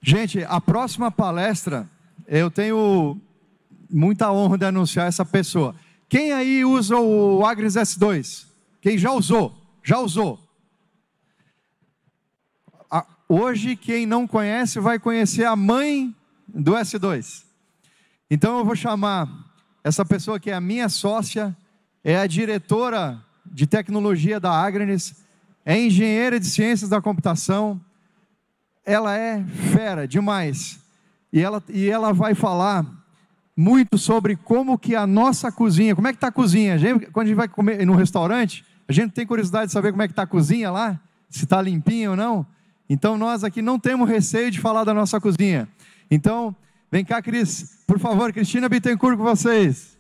Gente, a próxima palestra, eu tenho muita honra de anunciar essa pessoa. Quem aí usa o Agnes S2? Quem já usou? Já usou? Hoje, quem não conhece, vai conhecer a mãe do S2. Então eu vou chamar essa pessoa que é a minha sócia, é a diretora de tecnologia da Agnes, é engenheira de ciências da computação, ela é fera demais, e ela vai falar muito sobre como que a nossa cozinha, como é que está a cozinha. Quando a gente vai comer no restaurante, a gente tem curiosidade de saber como é que está a cozinha lá, se está limpinha ou não. Então nós aqui não temos receio de falar da nossa cozinha. Então, vem cá, Cris, por favor, Cristina Bittencourt com vocês.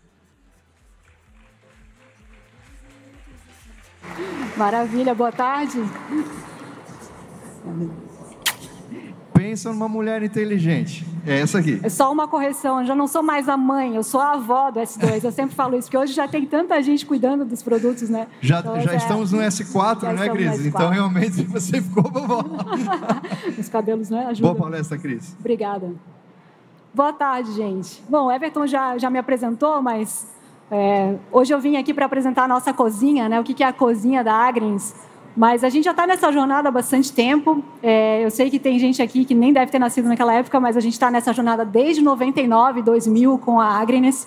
Maravilha, boa tarde. Pensa numa mulher inteligente, é essa aqui. É só uma correção, eu já não sou mais a mãe, eu sou a avó do S2. Eu sempre falo isso, porque hoje já tem tanta gente cuidando dos produtos, né? Já estamos no S4, né, Cris? Então, realmente, você ficou vovó. Os cabelos, né? Ajudam. Boa palestra, Cris. Obrigada. Boa tarde, gente. Bom, o Everton já me apresentou, mas hoje eu vim aqui para apresentar a nossa cozinha, né? O que é a cozinha da Agnes. Mas a gente já está nessa jornada há bastante tempo. Eu sei que tem gente aqui que nem deve ter nascido naquela época, mas a gente está nessa jornada desde 99, 2000 com a Agnes.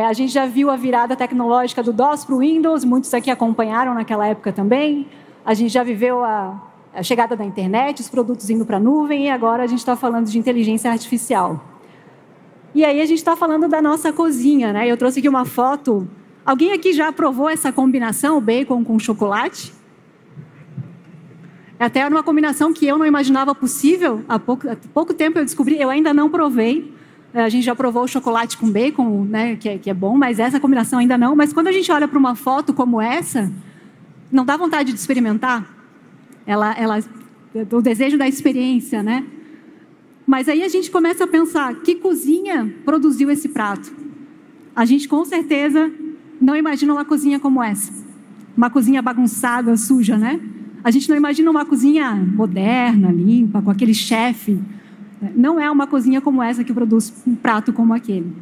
A gente já viu a virada tecnológica do DOS para o Windows, muitos aqui acompanharam naquela época também. A gente já viveu a chegada da internet, os produtos indo para a nuvem, e agora a gente está falando de inteligência artificial. E aí a gente está falando da nossa cozinha, né? Eu trouxe aqui uma foto. Alguém aqui já provou essa combinação, o bacon com chocolate? Até era uma combinação que eu não imaginava possível. Há pouco tempo eu descobri, eu ainda não provei. A gente já provou o chocolate com bacon, né, que é bom, mas essa combinação ainda não. Mas quando a gente olha para uma foto como essa, não dá vontade de experimentar? O desejo da experiência, né? Mas aí a gente começa a pensar, que cozinha produziu esse prato? A gente com certeza não imagina uma cozinha como essa. Uma cozinha bagunçada, suja, né? A gente não imagina uma cozinha moderna, limpa, com aquele chefe. Não é uma cozinha como essa que produz um prato como aquele.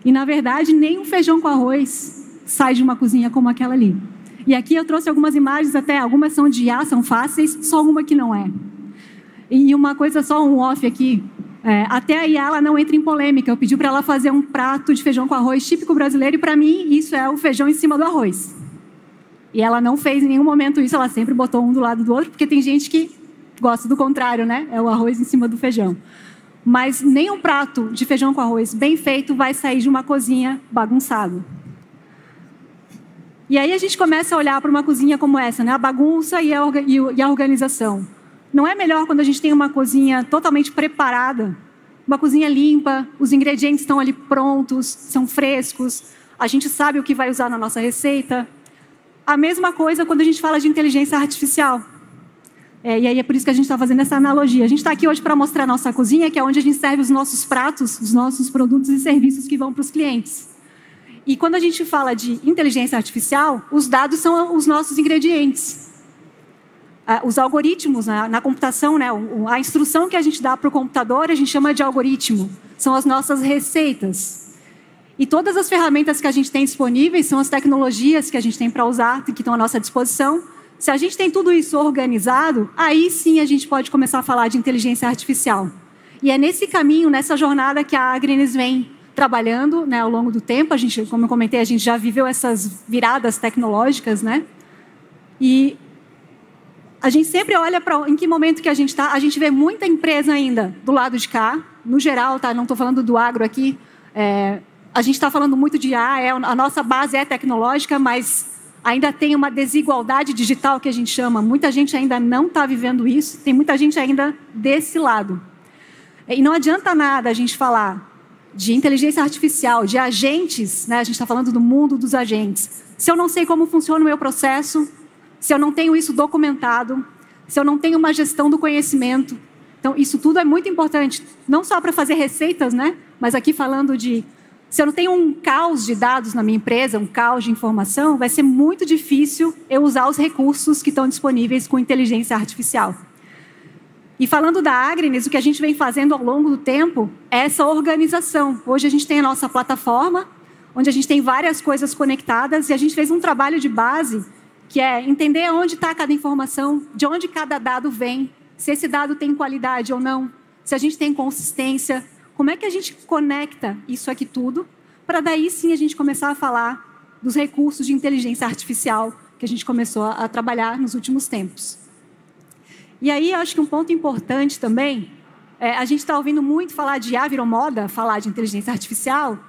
E, na verdade, nem um feijão com arroz sai de uma cozinha como aquela ali. E aqui eu trouxe algumas imagens, até algumas são de IA, são fáceis, só uma que não é. E uma coisa, só um off aqui. Até a IA ela não entra em polêmica. Eu pedi para ela fazer um prato de feijão com arroz típico brasileiro e, para mim, isso é o feijão em cima do arroz. E ela não fez em nenhum momento isso, ela sempre botou um do lado do outro, porque tem gente que gosta do contrário, né? É o arroz em cima do feijão. Mas nem um prato de feijão com arroz bem feito vai sair de uma cozinha bagunçada. E aí a gente começa a olhar para uma cozinha como essa, né? A bagunça e a organização. Não é melhor quando a gente tem uma cozinha totalmente preparada, uma cozinha limpa, os ingredientes estão ali prontos, são frescos, a gente sabe o que vai usar na nossa receita. A mesma coisa quando a gente fala de inteligência artificial. E aí é por isso que a gente está fazendo essa analogia. A gente está aqui hoje para mostrar a nossa cozinha, que é onde a gente serve os nossos pratos, os nossos produtos e serviços que vão para os clientes. E quando a gente fala de inteligência artificial, os dados são os nossos ingredientes. Os algoritmos na computação, né, a instrução que a gente dá para o computador, a gente chama de algoritmo. São as nossas receitas. E todas as ferramentas que a gente tem disponíveis são as tecnologias que a gente tem para usar, que estão à nossa disposição. Se a gente tem tudo isso organizado, aí sim a gente pode começar a falar de inteligência artificial. E é nesse caminho, nessa jornada que a Agnes vem trabalhando, né, ao longo do tempo. A gente, como eu comentei, a gente já viveu essas viradas tecnológicas, né? E a gente sempre olha para em que momento que a gente está. A gente vê muita empresa ainda do lado de cá, no geral, tá? Não estou falando do agro aqui. A gente está falando muito de a nossa base é tecnológica, mas ainda tem uma desigualdade digital que a gente chama. Muita gente ainda não está vivendo isso, tem muita gente ainda desse lado. E não adianta nada a gente falar de inteligência artificial, de agentes, né? A gente está falando do mundo dos agentes. Se eu não sei como funciona o meu processo, se eu não tenho isso documentado, se eu não tenho uma gestão do conhecimento. Então, isso tudo é muito importante, não só para fazer receitas, né? Mas aqui falando de... Se eu não tenho um caos de dados na minha empresa, um caos de informação, vai ser muito difícil eu usar os recursos que estão disponíveis com inteligência artificial. E falando da Agrinis, o que a gente vem fazendo ao longo do tempo é essa organização. Hoje a gente tem a nossa plataforma, onde a gente tem várias coisas conectadas, e a gente fez um trabalho de base, que é entender onde está cada informação, de onde cada dado vem, se esse dado tem qualidade ou não, se a gente tem consistência, como é que a gente conecta isso aqui tudo, para daí sim a gente começar a falar dos recursos de inteligência artificial que a gente começou a trabalhar nos últimos tempos. E aí, eu acho que um ponto importante também, a gente está ouvindo muito falar de IA, virou moda falar de inteligência artificial,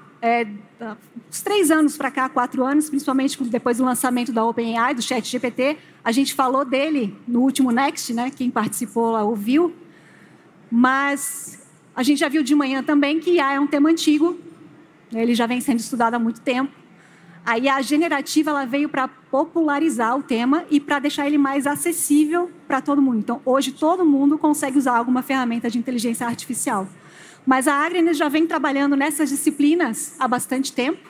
uns 3 anos para cá, 4 anos, principalmente depois do lançamento da OpenAI, do ChatGPT, a gente falou dele no último Next, né? Quem participou lá ouviu, mas a gente já viu de manhã também que IA é um tema antigo, ele já vem sendo estudado há muito tempo. A IA generativa ela veio para popularizar o tema e para deixar ele mais acessível para todo mundo. Então, hoje, todo mundo consegue usar alguma ferramenta de inteligência artificial. Mas a Agrinis já vem trabalhando nessas disciplinas há bastante tempo.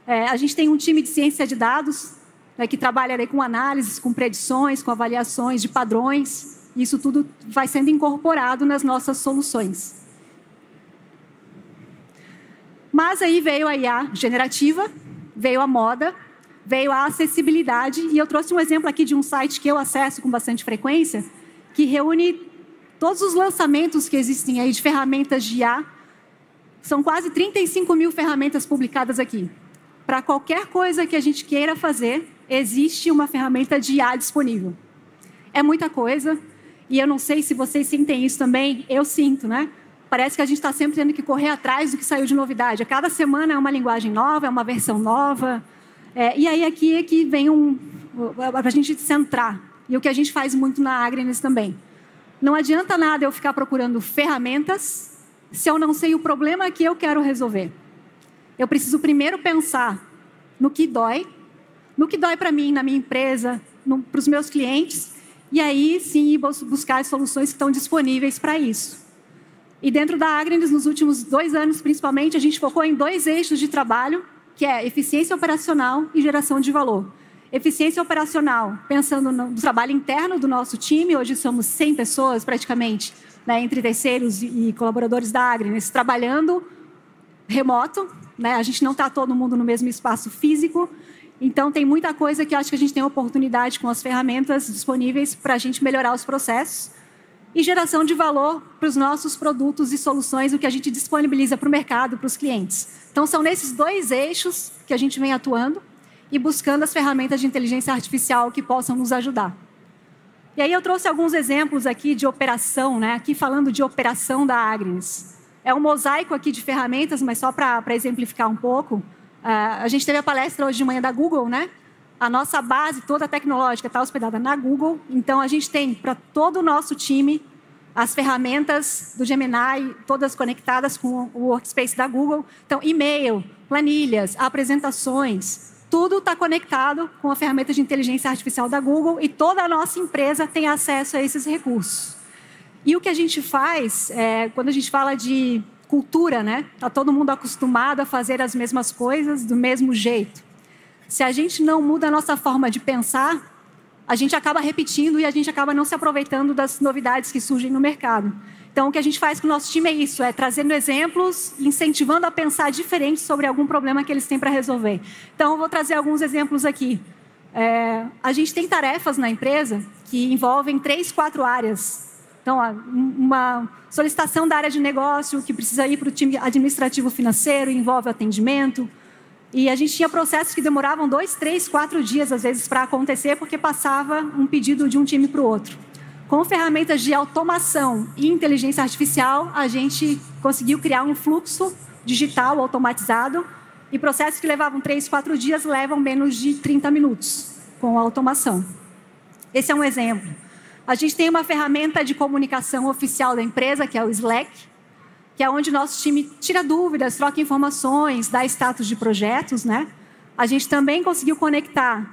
A gente tem um time de ciência de dados, né, que trabalha aí com análises, com predições, com avaliações de padrões. Isso tudo vai sendo incorporado nas nossas soluções. Mas aí veio a IA generativa, veio a moda, veio a acessibilidade, e eu trouxe um exemplo aqui de um site que eu acesso com bastante frequência, que reúne todos os lançamentos que existem aí de ferramentas de IA. São quase 35 mil ferramentas publicadas aqui. Para qualquer coisa que a gente queira fazer, existe uma ferramenta de IA disponível. É muita coisa, e eu não sei se vocês sentem isso também, eu sinto, né? Parece que a gente está sempre tendo que correr atrás do que saiu de novidade. A cada semana é uma linguagem nova, é uma versão nova. E aí aqui é que vem para a gente centrar. E o que a gente faz muito na Agrinis também. Não adianta nada eu ficar procurando ferramentas se eu não sei o problema que eu quero resolver. Eu preciso primeiro pensar no que dói para mim, na minha empresa, para os meus clientes, e aí sim buscar as soluções que estão disponíveis para isso. E dentro da Agrinis, nos últimos 2 anos, principalmente, a gente focou em 2 eixos de trabalho, que é eficiência operacional e geração de valor. Eficiência operacional, pensando no trabalho interno do nosso time, hoje somos 100 pessoas praticamente, né, entre terceiros e colaboradores da Agrinis, trabalhando remoto, né, a gente não está todo mundo no mesmo espaço físico, então tem muita coisa que eu acho que a gente tem oportunidade com as ferramentas disponíveis para a gente melhorar os processos. E geração de valor para os nossos produtos e soluções, o que a gente disponibiliza para o mercado, para os clientes. Então, são nesses 2 eixos que a gente vem atuando e buscando as ferramentas de inteligência artificial que possam nos ajudar. E aí eu trouxe alguns exemplos aqui de operação, né? Aqui falando de operação da Agrinis. É um mosaico aqui de ferramentas, mas só para exemplificar um pouco. A gente teve a palestra hoje de manhã da Google, né? A nossa base toda tecnológica está hospedada na Google, então a gente tem para todo o nosso time as ferramentas do Gemini, todas conectadas com o Workspace da Google. Então, e-mail, planilhas, apresentações, tudo está conectado com a ferramenta de inteligência artificial da Google e toda a nossa empresa tem acesso a esses recursos. E o que a gente faz, quando a gente fala de cultura, né? Está todo mundo acostumado a fazer as mesmas coisas do mesmo jeito. Se a gente não muda a nossa forma de pensar, a gente acaba repetindo e a gente acaba não se aproveitando das novidades que surgem no mercado. Então, o que a gente faz com o nosso time é isso, trazendo exemplos, incentivando a pensar diferente sobre algum problema que eles têm para resolver. Então, eu vou trazer alguns exemplos aqui. A gente tem tarefas na empresa que envolvem 3, 4 áreas. Então, uma solicitação da área de negócio que precisa ir para o time administrativo financeiro, envolve atendimento. E a gente tinha processos que demoravam 2, 3, 4 dias, às vezes, para acontecer, porque passava um pedido de um time para o outro. Com ferramentas de automação e inteligência artificial, a gente conseguiu criar um fluxo digital automatizado e processos que levavam 3, 4 dias levam menos de 30 minutos com a automação. Esse é um exemplo. A gente tem uma ferramenta de comunicação oficial da empresa, que é o Slack, que é onde nosso time tira dúvidas, troca informações, dá status de projetos, né? A gente também conseguiu conectar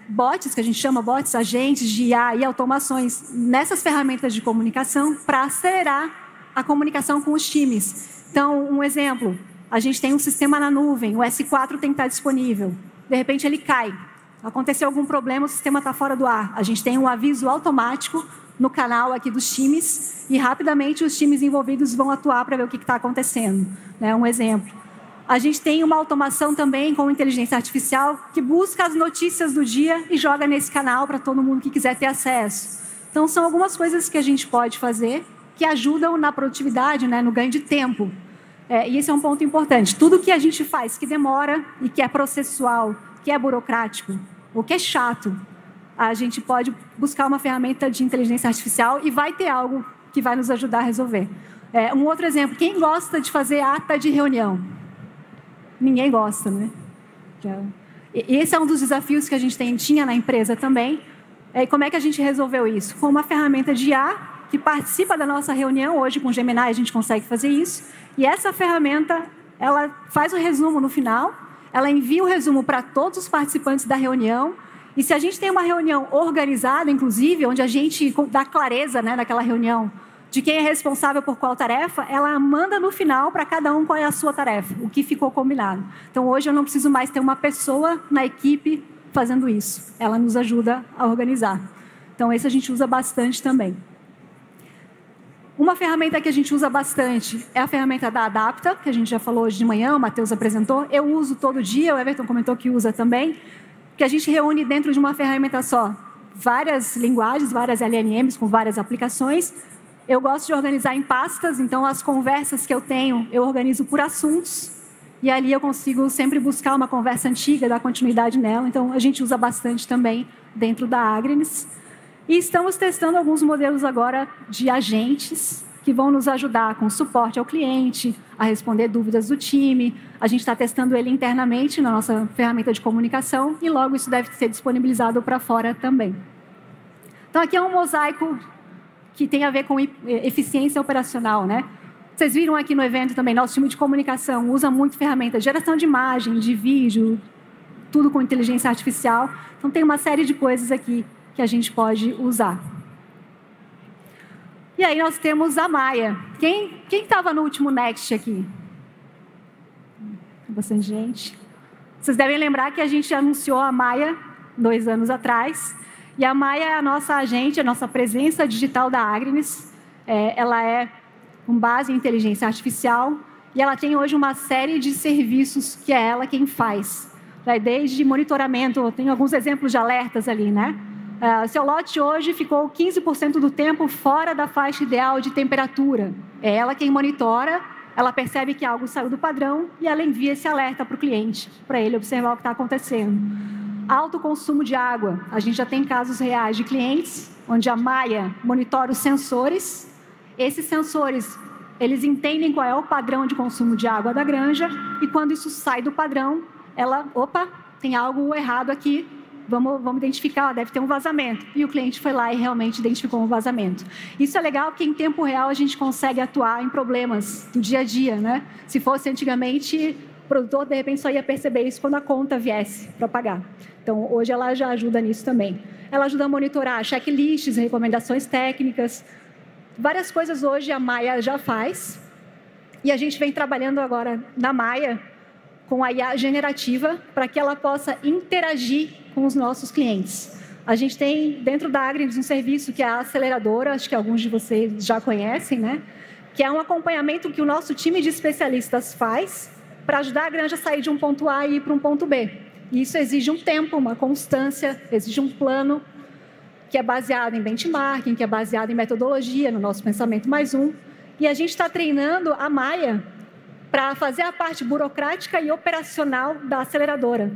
bots, que a gente chama bots, agentes de IA e automações nessas ferramentas de comunicação para acelerar a comunicação com os times. Então, um exemplo, a gente tem um sistema na nuvem, o S4 tem que estar disponível. De repente ele cai, aconteceu algum problema, o sistema está fora do ar. A gente tem um aviso automático no canal aqui dos times e rapidamente os times envolvidos vão atuar para ver o que está acontecendo. Né? Um exemplo. A gente tem uma automação também com inteligência artificial que busca as notícias do dia e joga nesse canal para todo mundo que quiser ter acesso. Então, são algumas coisas que a gente pode fazer que ajudam na produtividade, né, no ganho de tempo. E esse é um ponto importante. Tudo que a gente faz que demora e que é processual, que é burocrático, ou que é chato, a gente pode buscar uma ferramenta de inteligência artificial e vai ter algo que vai nos ajudar a resolver. Um outro exemplo, quem gosta de fazer ata de reunião? Ninguém gosta, né? Esse é um dos desafios que a gente tinha na empresa também. E como é que a gente resolveu isso? Com uma ferramenta de IA que participa da nossa reunião. Hoje, com o Gemini, a gente consegue fazer isso. E essa ferramenta, ela faz o resumo no final, ela envia o resumo para todos os participantes da reunião. E se a gente tem uma reunião organizada, inclusive, onde a gente dá clareza, né, naquela reunião, de quem é responsável por qual tarefa, ela manda no final para cada um qual é a sua tarefa, o que ficou combinado. Então, hoje eu não preciso mais ter uma pessoa na equipe fazendo isso. Ela nos ajuda a organizar. Então, esse a gente usa bastante também. Uma ferramenta que a gente usa bastante é a ferramenta da Adapta, que a gente já falou hoje de manhã, o Matheus apresentou. Eu uso todo dia, o Everton comentou que usa também, que a gente reúne dentro de uma ferramenta só várias linguagens, várias LLMs com várias aplicações. Eu gosto de organizar em pastas, então as conversas que eu tenho, eu organizo por assuntos, e ali eu consigo sempre buscar uma conversa antiga, dar continuidade nela, então a gente usa bastante também dentro da Agrinis. E estamos testando alguns modelos agora de agentes que vão nos ajudar com suporte ao cliente, a responder dúvidas do time. A gente está testando ele internamente na nossa ferramenta de comunicação e logo isso deve ser disponibilizado para fora também. Então aqui é um mosaico que tem a ver com eficiência operacional, né? Vocês viram aqui no evento também, nosso time de comunicação usa muito ferramenta de geração de imagem, de vídeo, tudo com inteligência artificial. Então tem uma série de coisas aqui que a gente pode usar. E aí nós temos a Maia. Quem estava no último Next aqui? Bastante gente. Vocês devem lembrar que a gente anunciou a Maia 2 anos atrás. E a Maia é a nossa agente, a nossa presença digital da Agrinis. Ela é com base em inteligência artificial e ela tem hoje uma série de serviços que é ela quem faz. Desde monitoramento, tem alguns exemplos de alertas ali, né? Seu lote hoje ficou 15% do tempo fora da faixa ideal de temperatura. É ela quem monitora, ela percebe que algo saiu do padrão e ela envia esse alerta para o cliente, para ele observar o que está acontecendo. Alto consumo de água. A gente já tem casos reais de clientes, onde a Maia monitora os sensores. Esses sensores, eles entendem qual é o padrão de consumo de água da granja e quando isso sai do padrão, ela, opa, tem algo errado aqui, vamos identificar, deve ter um vazamento. E o cliente foi lá e realmente identificou um vazamento. Isso é legal porque em tempo real a gente consegue atuar em problemas do dia a dia, né? Se fosse antigamente, o produtor de repente só ia perceber isso quando a conta viesse para pagar. Então, hoje ela já ajuda nisso também. Ela ajuda a monitorar checklists, recomendações técnicas. Várias coisas hoje a Maia já faz. E a gente vem trabalhando agora na Maia com a IA generativa para que ela possa interagir com os nossos clientes. A gente tem dentro da Agrinis um serviço que é a aceleradora, acho que alguns de vocês já conhecem, né? Que é um acompanhamento que o nosso time de especialistas faz para ajudar a granja a sair de um ponto A e ir para um ponto B. E isso exige um tempo, uma constância, exige um plano que é baseado em benchmarking, que é baseado em metodologia, no nosso pensamento mais um. E a gente está treinando a Maia para fazer a parte burocrática e operacional da aceleradora.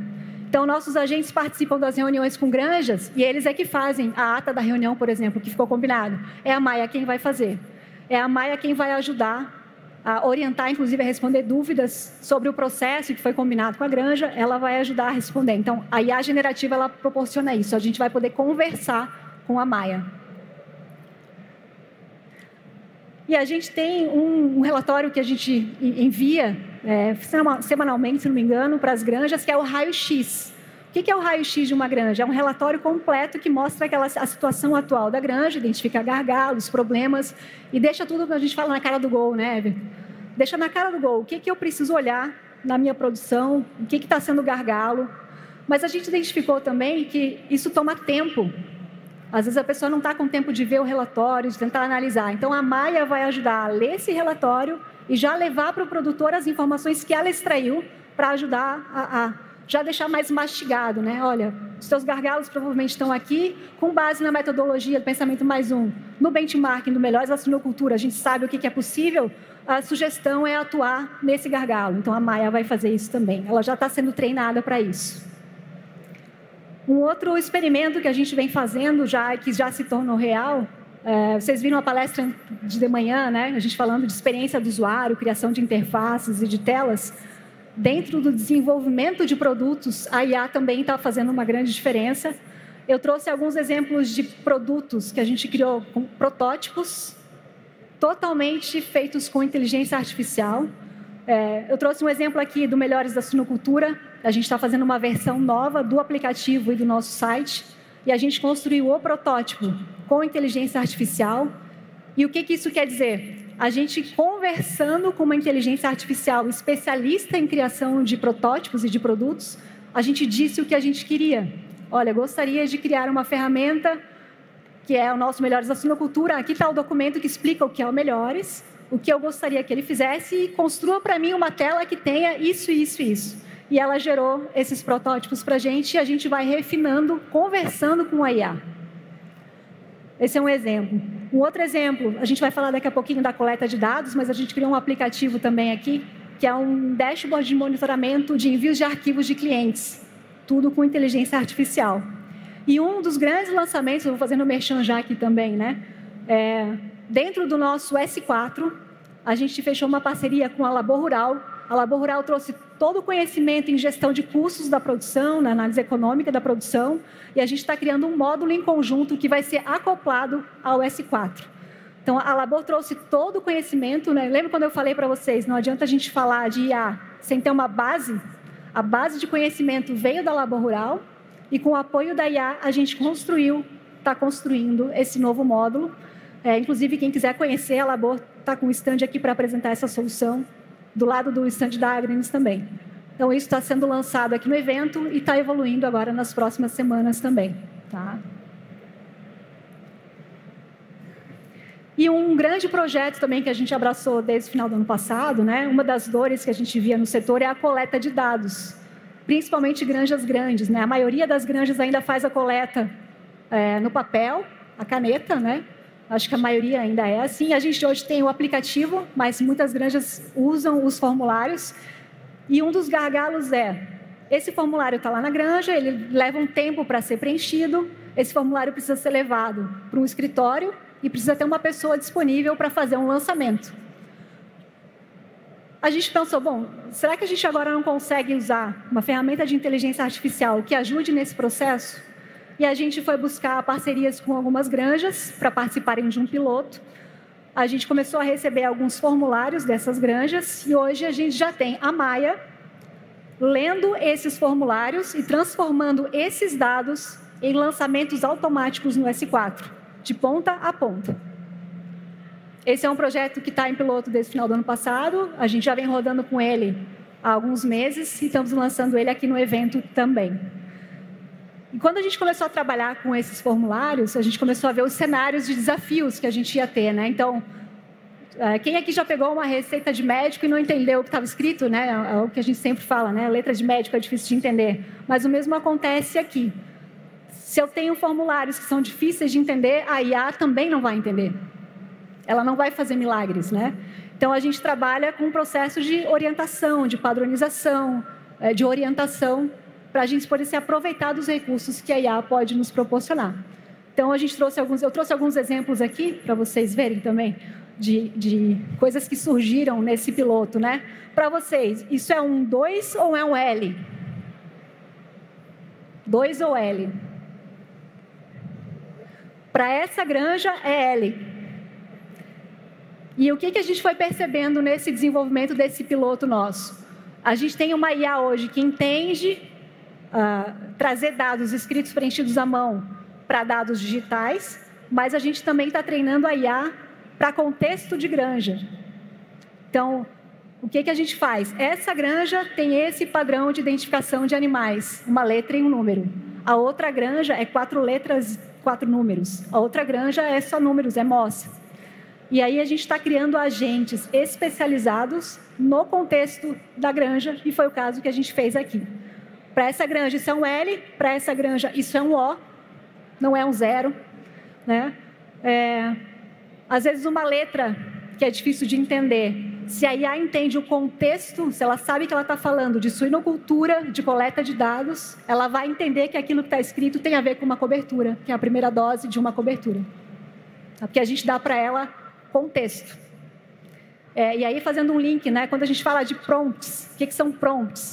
Então, nossos agentes participam das reuniões com granjas e eles é que fazem a ata da reunião, por exemplo, que ficou combinado. É a Maia quem vai fazer. É a Maia quem vai ajudar a orientar, inclusive, a responder dúvidas sobre o processo que foi combinado com a granja. Ela vai ajudar a responder. Então, a IA generativa, ela proporciona isso. A gente vai poder conversar com a Maia. E a gente tem um relatório que a gente envia semanalmente, se não me engano, para as granjas, que é o raio-x. O que é o raio-x de uma granja? É um relatório completo que mostra a situação atual da granja, identifica gargalos, problemas, e deixa tudo que a gente fala na cara do gol, né, Everton? Deixa na cara do gol. O que eu preciso olhar na minha produção, o que está sendo gargalo. Mas a gente identificou também que isso toma tempo. Às vezes a pessoa não está com tempo de ver o relatório, de tentar analisar. Então, a Maia vai ajudar a ler esse relatório e já levar para o produtor as informações que ela extraiu para ajudar a já deixar mais mastigado, né? Olha, os seus gargalos provavelmente estão aqui, com base na metodologia do pensamento mais um, no benchmarking do Melhores da Suinocultura, a gente sabe o que é possível, a sugestão é atuar nesse gargalo. Então, a Maia vai fazer isso também. Ela já está sendo treinada para isso. Um outro experimento que a gente vem fazendo, que já se tornou real, vocês viram a palestra de manhã, né? A gente falando de experiência do usuário, criação de interfaces e de telas. Dentro do desenvolvimento de produtos, a IA também está fazendo uma grande diferença. Eu trouxe alguns exemplos de produtos que a gente criou com protótipos, totalmente feitos com inteligência artificial. Eu trouxe um exemplo aqui do Melhores da Suinocultura. A gente está fazendo uma versão nova do aplicativo e do nosso site. E a gente construiu o protótipo com inteligência artificial. E o que isso quer dizer? A gente conversando com uma inteligência artificial especialista em criação de protótipos e de produtos, a gente disse o que a gente queria. Olha, gostaria de criar uma ferramenta que é o nosso Melhores da Suinocultura. Aqui está o documento que explica o que é o Melhores, o que eu gostaria que ele fizesse e construa para mim uma tela que tenha isso, isso e isso. E ela gerou esses protótipos para a gente e a gente vai refinando, conversando com a IA. Esse é um exemplo. Um outro exemplo, a gente vai falar daqui a pouquinho da coleta de dados, mas a gente criou um aplicativo também aqui, que é um dashboard de monitoramento de envios de arquivos de clientes, tudo com inteligência artificial. E um dos grandes lançamentos, eu vou fazer no merchan já aqui também, né? Dentro do nosso S4, a gente fechou uma parceria com a Labor Rural. A Labor Rural trouxe todo o conhecimento em gestão de custos da produção, na análise econômica da produção, e a gente está criando um módulo em conjunto que vai ser acoplado ao S4. Então, a Labor trouxe todo o conhecimento, né? Lembra quando eu falei para vocês, não adianta a gente falar de IA sem ter uma base? A base de conhecimento veio da Labor Rural, e com o apoio da IA, a gente está construindo esse novo módulo. Inclusive, quem quiser conhecer, a Labor está com um stand aqui para apresentar essa solução, do lado do stand da Agrinis também. Então, isso está sendo lançado aqui no evento e está evoluindo agora nas próximas semanas também. Tá? E um grande projeto também que a gente abraçou desde o final do ano passado, né? Uma das dores que a gente via no setor é a coleta de dados, principalmente granjas grandes, né? A maioria das granjas ainda faz a coleta no papel, a caneta, né? Acho que a maioria ainda é assim. A gente hoje tem o aplicativo, mas muitas granjas usam os formulários. E um dos gargalos esse formulário está lá na granja, ele leva um tempo para ser preenchido, esse formulário precisa ser levado para um escritório e precisa ter uma pessoa disponível para fazer um lançamento. A gente pensou, bom, será que a gente agora não consegue usar uma ferramenta de inteligência artificial que ajude nesse processo? E a gente foi buscar parcerias com algumas granjas para participarem de um piloto. A gente começou a receber alguns formulários dessas granjas e hoje a gente já tem a Maia lendo esses formulários e transformando esses dados em lançamentos automáticos no S4, de ponta a ponta. Esse é um projeto que está em piloto desde o final do ano passado. A gente já vem rodando com ele há alguns meses e estamos lançando ele aqui no evento também. E quando a gente começou a trabalhar com esses formulários, a gente começou a ver os cenários de desafios que a gente ia ter, né? Então, quem aqui já pegou uma receita de médico e não entendeu o que estava escrito, né? É o que a gente sempre fala, né? A letra de médico é difícil de entender. Mas o mesmo acontece aqui. Se eu tenho formulários que são difíceis de entender, a IA também não vai entender. Ela não vai fazer milagres, né? Então, a gente trabalha com um processo de orientação, de padronização, de orientação, para a gente poder se aproveitar dos recursos que a IA pode nos proporcionar. Então, eu trouxe alguns exemplos aqui, para vocês verem também, de coisas que surgiram nesse piloto, né? Para vocês, isso é um 2 ou é um L? 2 ou L? Para essa granja, é L. E o que a gente foi percebendo nesse desenvolvimento desse piloto nosso? A gente tem uma IA hoje que entende trazer dados escritos preenchidos à mão para dados digitais, mas a gente também está treinando a IA para contexto de granja. Então, o que a gente faz? Essa granja tem esse padrão de identificação de animais, uma letra e um número. A outra granja é 4 4 números. A outra granja é só números, é MOS. E aí a gente está criando agentes especializados no contexto da granja, e foi o caso que a gente fez aqui. Para essa granja isso é um L, para essa granja isso é um O, não é um 0. Né? Às vezes uma letra que é difícil de entender, se a IA entende o contexto, se ela sabe que ela está falando de suinocultura, de coleta de dados, ela vai entender que aquilo que está escrito tem a ver com uma cobertura, que é a primeira dose de uma cobertura. Porque a gente dá para ela contexto. E aí, fazendo um link, né, quando a gente fala de prompts, o que são prompts?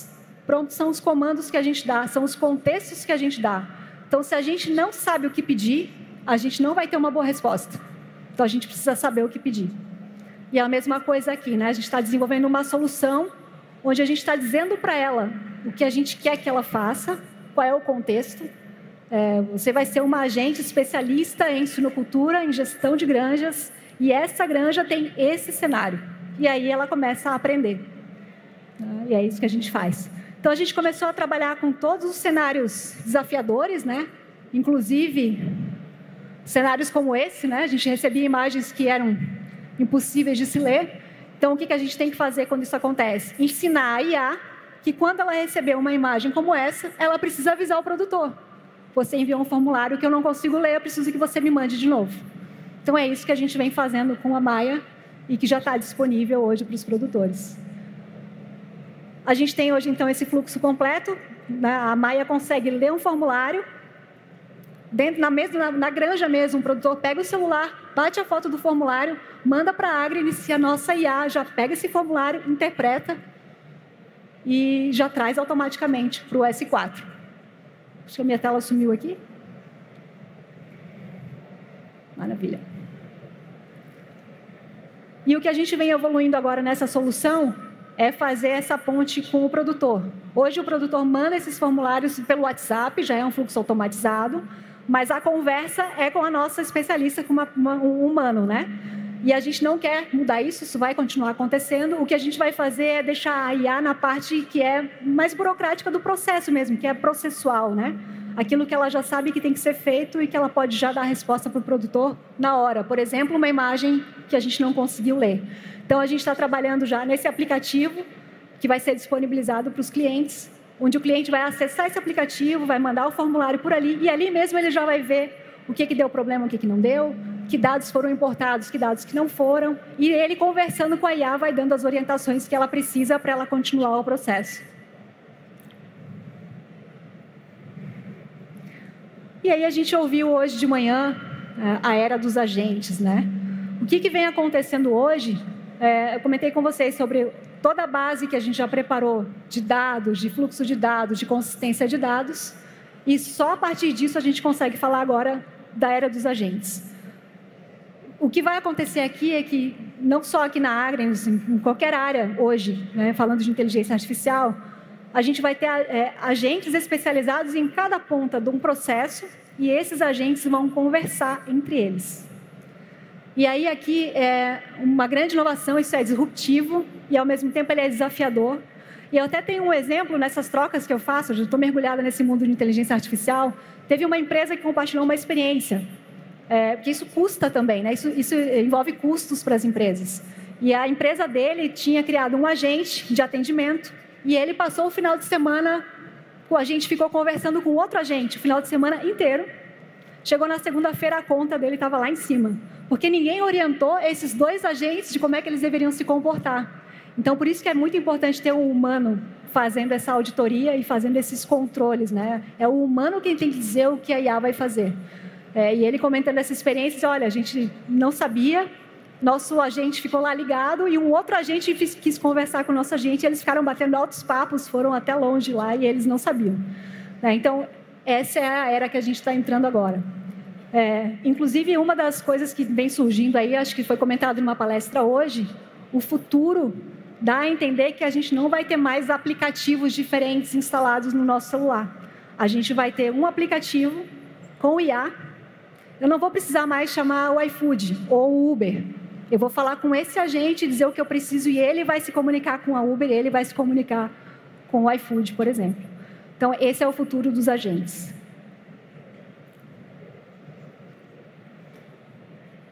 Prompts são os comandos que a gente dá, são os contextos que a gente dá. Então, se a gente não sabe o que pedir, a gente não vai ter uma boa resposta. Então, a gente precisa saber o que pedir. E é a mesma coisa aqui, né? A gente está desenvolvendo uma solução onde a gente está dizendo para ela o que a gente quer que ela faça, qual é o contexto. Você vai ser uma agente especialista em suinocultura, em gestão de granjas, e essa granja tem esse cenário. E aí ela começa a aprender. E é isso que a gente faz. Então, a gente começou a trabalhar com todos os cenários desafiadores, né? Inclusive cenários como esse, né? A gente recebia imagens que eram impossíveis de se ler. Então, o que a gente tem que fazer quando isso acontece? Ensinar a IA que quando ela receber uma imagem como essa, ela precisa avisar o produtor. Você enviou um formulário que eu não consigo ler, eu preciso que você me mande de novo. Então, é isso que a gente vem fazendo com a Maya e que já está disponível hoje para os produtores. A gente tem hoje, então, esse fluxo completo. A Maya consegue ler um formulário. Na granja mesmo, o produtor pega o celular, bate a foto do formulário, manda para a Agrinis, e a nossa IA já pega esse formulário, interpreta e já traz automaticamente para o S4. Acho que a minha tela sumiu aqui. Maravilha. E o que a gente vem evoluindo agora nessa solução é fazer essa ponte com o produtor. Hoje o produtor manda esses formulários pelo WhatsApp, já é um fluxo automatizado, mas a conversa é com a nossa especialista, com um humano, né? E a gente não quer mudar isso, isso vai continuar acontecendo. O que a gente vai fazer é deixar a IA na parte que é mais burocrática do processo mesmo, que é processual, né? Aquilo que ela já sabe que tem que ser feito e que ela pode já dar a resposta para o produtor na hora. Por exemplo, uma imagem que a gente não conseguiu ler. Então, a gente está trabalhando já nesse aplicativo que vai ser disponibilizado para os clientes, onde o cliente vai acessar esse aplicativo, vai mandar o formulário por ali, e ali mesmo ele já vai ver o que deu problema, o que não deu, que dados foram importados, que dados que não foram, e ele, conversando com a IA, vai dando as orientações que ela precisa para ela continuar o processo. E aí a gente ouviu hoje de manhã a era dos agentes, né? O que vem acontecendo hoje, eu comentei com vocês sobre toda a base que a gente já preparou de dados, de fluxo de dados, de consistência de dados, e só a partir disso a gente consegue falar agora da era dos agentes. O que vai acontecer aqui é que, não só aqui na Agrinis, em qualquer área hoje, né, falando de inteligência artificial, a gente vai ter agentes especializados em cada ponta de um processo, e esses agentes vão conversar entre eles. E aí aqui é uma grande inovação, isso é disruptivo, e ao mesmo tempo ele é desafiador. E eu até tenho um exemplo nessas trocas que eu faço, eu já estou mergulhada nesse mundo de inteligência artificial. Teve uma empresa que compartilhou uma experiência, porque isso custa também, né? Isso envolve custos para as empresas. E a empresa dele tinha criado um agente de atendimento, e ele passou o final de semana, o agente ficou conversando com outro agente o final de semana inteiro. Chegou na segunda-feira, a conta dele estava lá em cima, porque ninguém orientou esses dois agentes de como é que eles deveriam se comportar. Então, por isso que é muito importante ter um humano fazendo essa auditoria e fazendo esses controles, né? É o humano quem tem que dizer o que a IA vai fazer. E ele comentando essa experiência, olha, a gente não sabia, nosso agente ficou lá ligado e um outro agente quis conversar com o nosso agente, e eles ficaram batendo altos papos, foram até longe lá e eles não sabiam. Então, essa é a era que a gente está entrando agora. Inclusive, uma das coisas que vem surgindo aí, acho que foi comentado em uma palestra hoje, o futuro dá a entender que a gente não vai ter mais aplicativos diferentes instalados no nosso celular. A gente vai ter um aplicativo com o IA. Eu não vou precisar mais chamar o iFood ou o Uber. Eu vou falar com esse agente, dizer o que eu preciso, e ele vai se comunicar com a Uber, ele vai se comunicar com o iFood, por exemplo. Então, esse é o futuro dos agentes.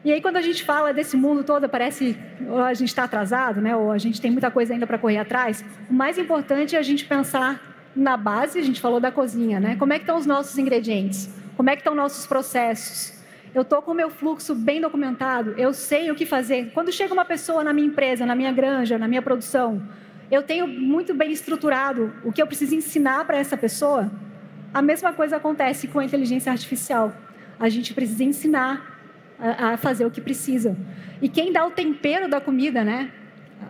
E aí, quando a gente fala desse mundo todo, parece ou a gente está atrasado, né? Ou a gente tem muita coisa ainda para correr atrás. O mais importante é a gente pensar na base. A gente falou da cozinha, né? Como é que estão os nossos ingredientes? Como é que estão nossos processos? Eu estou com o meu fluxo bem documentado, eu sei o que fazer. Quando chega uma pessoa na minha empresa, na minha granja, na minha produção, eu tenho muito bem estruturado o que eu preciso ensinar para essa pessoa. A mesma coisa acontece com a inteligência artificial. A gente precisa ensinar a fazer o que precisa. E quem dá o tempero da comida, né?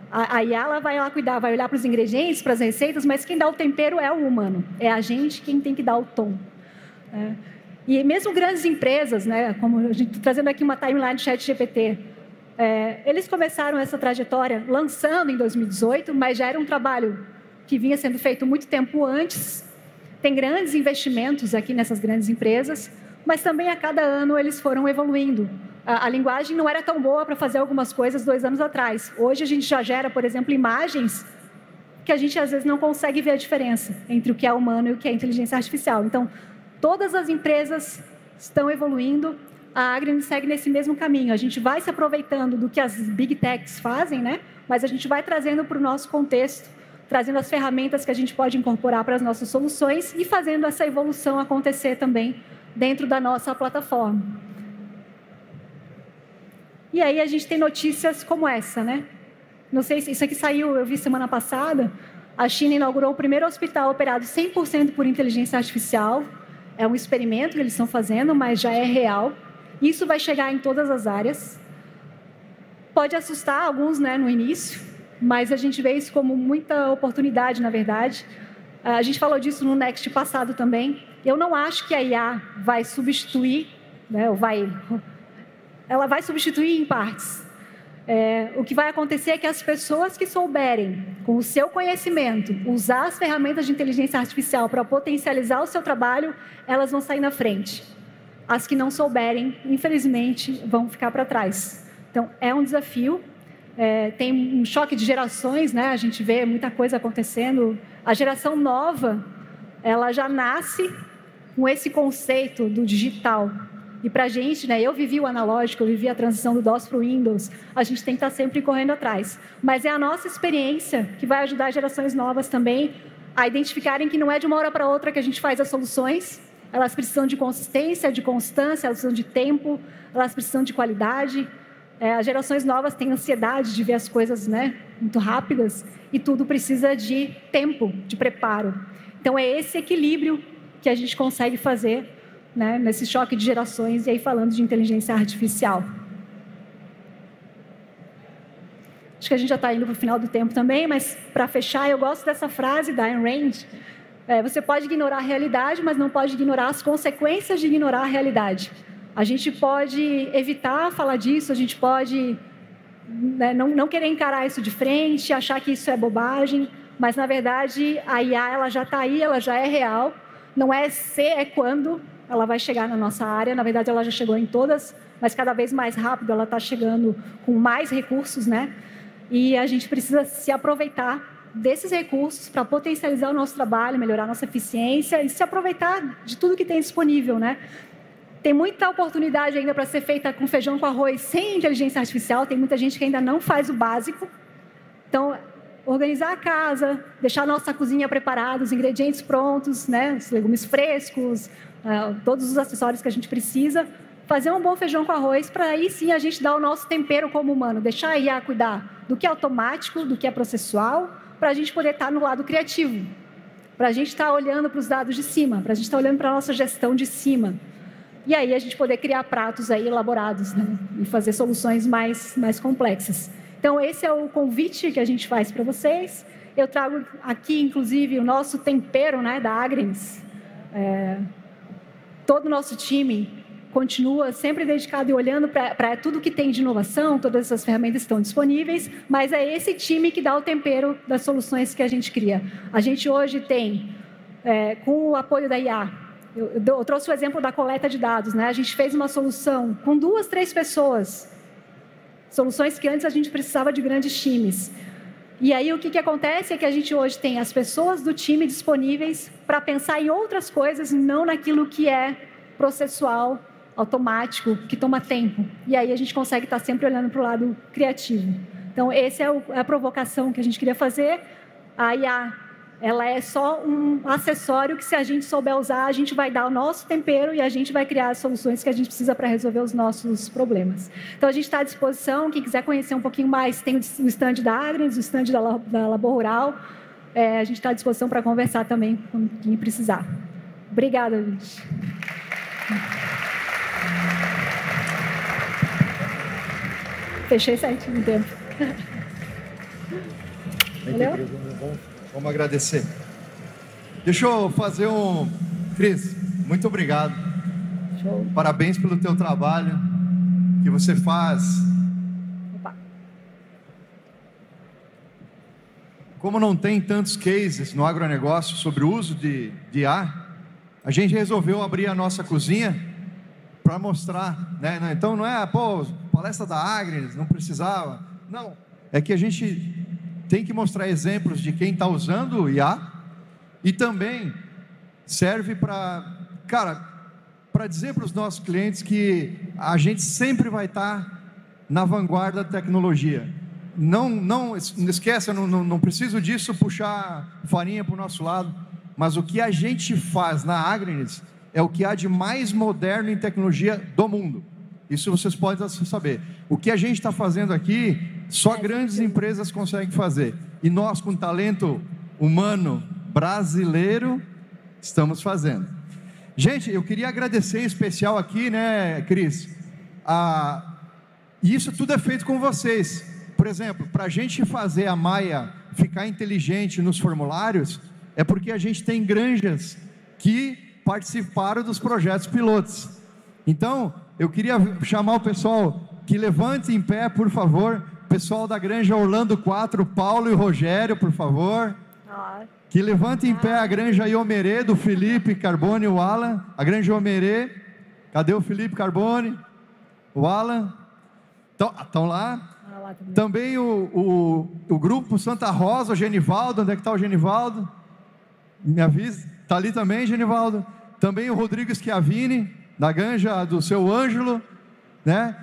A IA ela vai lá cuidar, vai olhar para os ingredientes, para as receitas, mas quem dá o tempero é o humano. É a gente quem tem que dar o tom. E mesmo grandes empresas, né? Como a gente trazendo aqui uma timeline do ChatGPT, eles começaram essa trajetória lançando em 2018, mas já era um trabalho que vinha sendo feito muito tempo antes. Tem grandes investimentos aqui nessas grandes empresas, mas também a cada ano eles foram evoluindo. A linguagem não era tão boa para fazer algumas coisas 2 anos atrás. Hoje a gente já gera, por exemplo, imagens que a gente às vezes não consegue ver a diferença entre o que é humano e o que é inteligência artificial. Então, todas as empresas estão evoluindo, a Agrium segue nesse mesmo caminho. A gente vai se aproveitando do que as Big Techs fazem, né? Mas a gente vai trazendo para o nosso contexto, trazendo as ferramentas que a gente pode incorporar para as nossas soluções e fazendo essa evolução acontecer também dentro da nossa plataforma. E aí a gente tem notícias como essa, né? Não sei se isso aqui saiu, eu vi semana passada, a China inaugurou o primeiro hospital operado 100% por inteligência artificial. É um experimento que eles estão fazendo, mas já é real. Isso vai chegar em todas as áreas. Pode assustar alguns, né, no início, mas a gente vê isso como muita oportunidade, na verdade. A gente falou disso no Next passado também. Eu não acho que a IA vai substituir, né, ela vai substituir em partes. O que vai acontecer é que as pessoas que souberem, com o seu conhecimento, usar as ferramentas de inteligência artificial para potencializar o seu trabalho, elas vão sair na frente. As que não souberem, infelizmente, vão ficar para trás. Então, é um desafio. Tem um choque de gerações, né? A gente vê muita coisa acontecendo. A geração nova, ela já nasce com esse conceito do digital. E para a gente, né, eu vivi o analógico, eu vivi a transição do DOS para o Windows, a gente tem que estar sempre correndo atrás. Mas é a nossa experiência que vai ajudar gerações novas também a identificarem que não é de uma hora para outra que a gente faz as soluções. Elas precisam de consistência, de constância, elas precisam de tempo, elas precisam de qualidade. As gerações novas têm ansiedade de ver as coisas, né, muito rápidas, e tudo precisa de tempo, de preparo. Então, é esse equilíbrio que a gente consegue fazer, né, nesse choque de gerações, e aí falando de inteligência artificial. Acho que a gente já está indo para o final do tempo também, mas para fechar, eu gosto dessa frase da Ayn Rand. Você pode ignorar a realidade, mas não pode ignorar as consequências de ignorar a realidade. A gente pode evitar falar disso, a gente pode, né, não querer encarar isso de frente, achar que isso é bobagem, mas, na verdade, a IA ela já está aí, ela já é real. Não é se, é quando ela vai chegar na nossa área. Na verdade, ela já chegou em todas, mas cada vez mais rápido ela está chegando com mais recursos, né? E a gente precisa se aproveitar desses recursos para potencializar o nosso trabalho, melhorar a nossa eficiência e se aproveitar de tudo que tem disponível, né? Tem muita oportunidade ainda para ser feita com feijão com arroz sem inteligência artificial. Tem muita gente que ainda não faz o básico. Então, organizar a casa, deixar a nossa cozinha preparada, os ingredientes prontos, né? Os legumes frescos, todos os acessórios que a gente precisa. Fazer um bom feijão com arroz para aí sim a gente dar o nosso tempero como humano. Deixar a IA cuidar do que é automático, do que é processual, para a gente poder estar no lado criativo. Para a gente estar olhando para os dados de cima, para a gente estar olhando para a nossa gestão de cima. E aí a gente poder criar pratos aí elaborados, né? E fazer soluções mais complexas. Então, esse é o convite que a gente faz para vocês. Eu trago aqui, inclusive, o nosso tempero, né, da Agrims. Todo o nosso time continua sempre dedicado e olhando para tudo que tem de inovação, todas essas ferramentas estão disponíveis, mas é esse time que dá o tempero das soluções que a gente cria. A gente hoje tem, com o apoio da IA, eu trouxe o exemplo da coleta de dados, né? A gente fez uma solução com 2, 3 pessoas, soluções que antes a gente precisava de grandes times. E aí o que acontece é que a gente hoje tem as pessoas do time disponíveis para pensar em outras coisas, não naquilo que é processual automático, que toma tempo. E aí a gente consegue estar sempre olhando para o lado criativo. Então, essa é a provocação que a gente queria fazer. A IA, ela é só um acessório que, se a gente souber usar, a gente vai dar o nosso tempero e a gente vai criar as soluções que a gente precisa para resolver os nossos problemas. Então, a gente está à disposição. Quem quiser conhecer um pouquinho mais, tem o stand da Agnes, o stand da Labor Rural. A gente está à disposição para conversar também com quem precisar. Obrigada, gente. Fechei certinho o tempo. Valeu? Vamos agradecer. Deixa eu fazer Cris, muito obrigado. Show. Parabéns pelo teu trabalho que você faz. Opa. Como não tem tantos cases no agronegócio sobre o uso de IA, a gente resolveu abrir a nossa cozinha para mostrar, né? Então não é, palestra da Agnes, não precisava. Não, é que a gente tem que mostrar exemplos de quem está usando o IA e também serve para dizer para os nossos clientes que a gente sempre vai estar na vanguarda da tecnologia. Não esqueça, não preciso disso puxar farinha para o nosso lado, mas o que a gente faz na Agnes é o que há de mais moderno em tecnologia do mundo. Isso vocês podem saber. O que a gente está fazendo aqui, só grandes empresas conseguem fazer. E nós, com talento humano brasileiro, estamos fazendo. Gente, eu queria agradecer em especial aqui, né, Cris? E isso tudo é feito com vocês. Por exemplo, para a gente fazer a Maia ficar inteligente nos formulários, é porque a gente tem granjas que participaram dos projetos pilotos. Então, eu queria chamar o pessoal que levante em pé, por favor. Pessoal da Granja Orlando 4, Paulo e Rogério, por favor. Que levante em pé a Granja Iomerê, do Felipe Carbone e o Alan. A Granja Iomerê. Cadê o Felipe Carbone? O Alan? Estão lá. Também o grupo Santa Rosa, o Genivaldo. Onde é que está o Genivaldo? Me avisa. Está ali também, Genivaldo. Também o Rodrigo Schiavini, da Granja do seu Ângelo, né?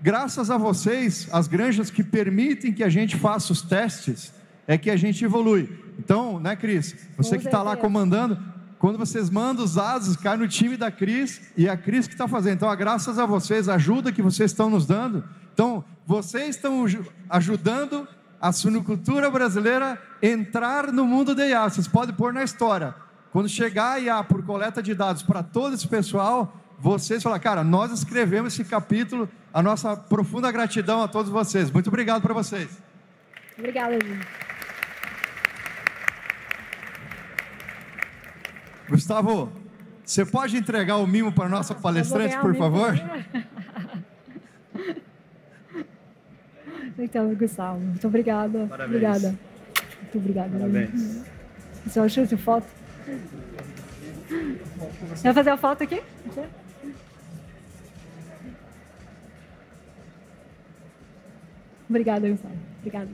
Graças a vocês, as granjas que permitem que a gente faça os testes, é que a gente evolui. Então, né, Cris? Você que está lá comandando, quando vocês mandam os dados, cai no time da Cris, e é a Cris que está fazendo. Então, graças a vocês, a ajuda que vocês estão nos dando, então, vocês estão ajudando a suinocultura brasileira entrar no mundo da IA. Vocês podem pôr na história. Quando chegar a IA por coleta de dados para todo esse pessoal, vocês falam, cara, nós escrevemos esse capítulo, a nossa profunda gratidão a todos vocês. Muito obrigado para vocês. Obrigada, gente. Gustavo, você pode entregar o mimo para a nossa palestrante, por favor? Então, Gustavo, muito obrigada. Parabéns. Obrigada. Muito obrigada. Parabéns. Você achou de foto? Vai fazer a foto aqui? Obrigada, Gustavo. Obrigada.